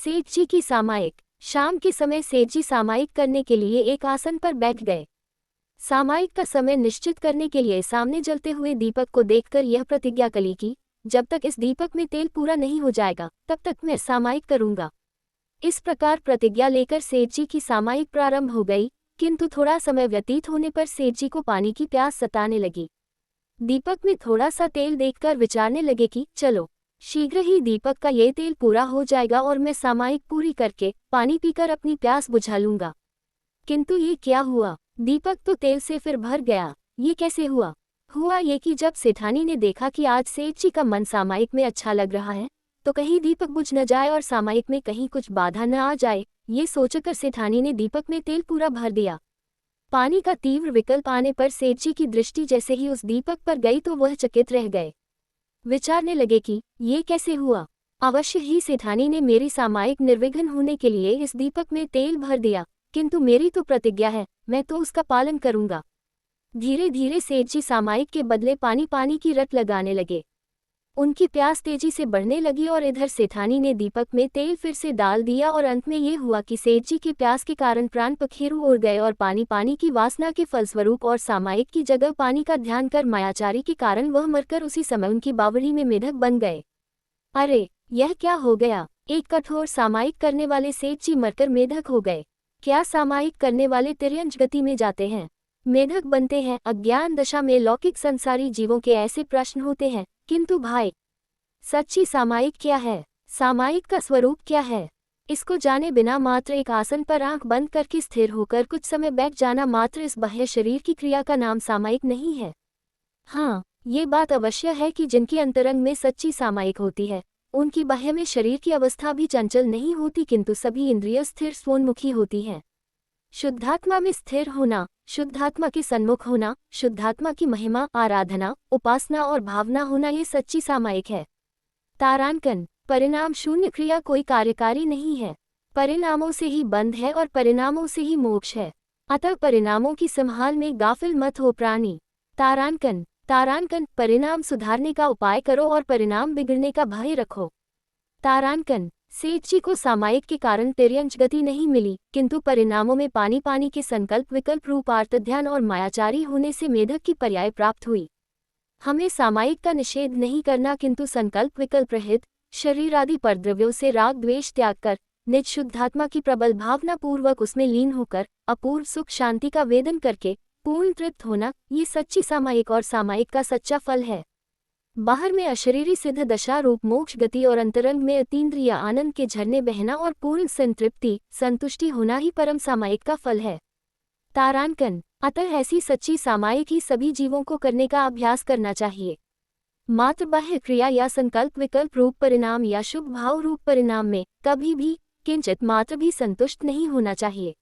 सेठ जी की सामायिक। शाम के समय सेठ जी सामायिक करने के लिए एक आसन पर बैठ गए। सामायिक का समय निश्चित करने के लिए सामने जलते हुए दीपक को देखकर यह प्रतिज्ञा कली कि जब तक इस दीपक में तेल पूरा नहीं हो जाएगा तब तक मैं सामायिक करूंगा। इस प्रकार प्रतिज्ञा लेकर सेठ जी की सामायिक प्रारंभ हो गई, किंतु थोड़ा समय व्यतीत होने पर सेठ जी को पानी की प्यास सताने लगी। दीपक में थोड़ा सा तेल देखकर विचारने लगे कि चलो, शीघ्र ही दीपक का ये तेल पूरा हो जाएगा और मैं सामायिक पूरी करके पानी पीकर अपनी प्यास बुझा लूंगा। किंतु ये क्या हुआ, दीपक तो तेल से फिर भर गया। ये कैसे हुआ? हुआ ये कि जब सेठानी ने देखा कि आज सेठ जी का मन सामायिक में अच्छा लग रहा है, तो कहीं दीपक बुझ न जाए और सामायिक में कहीं कुछ बाधा न आ जाए, ये सोचकर सेठानी ने दीपक में तेल पूरा भर दिया। पानी का तीव्र विकल्प आने पर सेठ जी की दृष्टि जैसे ही उस दीपक पर गई तो वह चकित रह गए। विचारने लगे कि ये कैसे हुआ, अवश्य ही सेठानी ने मेरी सामायिक निर्विघ्न होने के लिए इस दीपक में तेल भर दिया, किंतु मेरी तो प्रतिज्ञा है, मैं तो उसका पालन करूंगा। धीरे धीरे सेठ जी सामायिक के बदले पानी की रट लगाने लगे। उनकी प्यास तेजी से बढ़ने लगी और इधर सेठानी ने दीपक में तेल फिर से डाल दिया और अंत में ये हुआ कि सेठ जी की प्यास के कारण प्राण पखेरु उड़ गए और पानी की वासना के फलस्वरूप और सामायिक की जगह पानी का ध्यान कर मायाचारी के कारण वह मरकर उसी समय उनकी बावड़ी में मेढक बन गए। अरे, यह क्या हो गया? एक कठोर सामायिक करने वाले सेठ जी मरकर मेढक हो गए। क्या सामायिक करने वाले तिर्यंच गति में जाते हैं, मेढक बनते हैं? अज्ञान दशा में लौकिक संसारी जीवों के ऐसे प्रश्न होते हैं, किंतु भाई, सच्ची सामायिक क्या है? सामायिक का स्वरूप क्या है? इसको जाने बिना मात्र एक आसन पर आंख बंद करके स्थिर होकर कुछ समय बैठ जाना मात्र इस बाह्य शरीर की क्रिया का नाम सामायिक नहीं है। हाँ, ये बात अवश्य है कि जिनकी अंतरंग में सच्ची सामायिक होती है, उनकी बाह्य में शरीर की अवस्था भी चंचल नहीं होती, किंतु सभी इंद्रिय स्थिर स्वोन्मुखी होती हैं। शुद्धात्मा में स्थिर होना, शुद्धात्मा के सन्मुख होना, शुद्धात्मा की महिमा, आराधना, उपासना और भावना होना, ये सच्ची सामायिक है। तारांकन। परिणाम शून्य क्रिया कोई कार्यकारी नहीं है। परिणामों से ही बंध है और परिणामों से ही मोक्ष है। अतः परिणामों की संभाल में गाफिल मत हो प्राणी। तारांकन। तारांकन। परिणाम सुधारने का उपाय करो और परिणाम बिगड़ने का भय रखो। तारांकन। सेठ जी को सामायिक के कारण तिर्यंच गति नहीं मिली, किंतु परिणामों में पानी के संकल्प विकल्प रूप आर्तध्यान और मायाचारी होने से मेढक की पर्याय प्राप्त हुई। हमें सामायिक का निषेध नहीं करना, किंतु संकल्प विकल्प रहित शरीर आदि परद्रव्यों से राग द्वेष त्याग कर निज शुद्धात्मा की प्रबल भावना पूर्वक उसमें लीन होकर अपूर्व सुख शांति का वेदन करके पूर्ण तृप्त होना, ये सच्ची सामायिक और सामायिक का सच्चा फल है। बाहर में अशरीरी सिद्ध दशा रूप मोक्ष गति और अंतरंग में अतीन्द्रिय आनंद के झरने बहना और पूर्ण संतृप्ति संतुष्टि होना ही परम सामायिक का फल है। तारांकन। अतः ऐसी सच्ची सामायिक ही सभी जीवों को करने का अभ्यास करना चाहिए। मात्र बाह्य क्रिया या संकल्प विकल्प रूप परिणाम या शुभ भाव रूप परिणाम में कभी भी किंचित मात्र भी संतुष्ट नहीं होना चाहिए।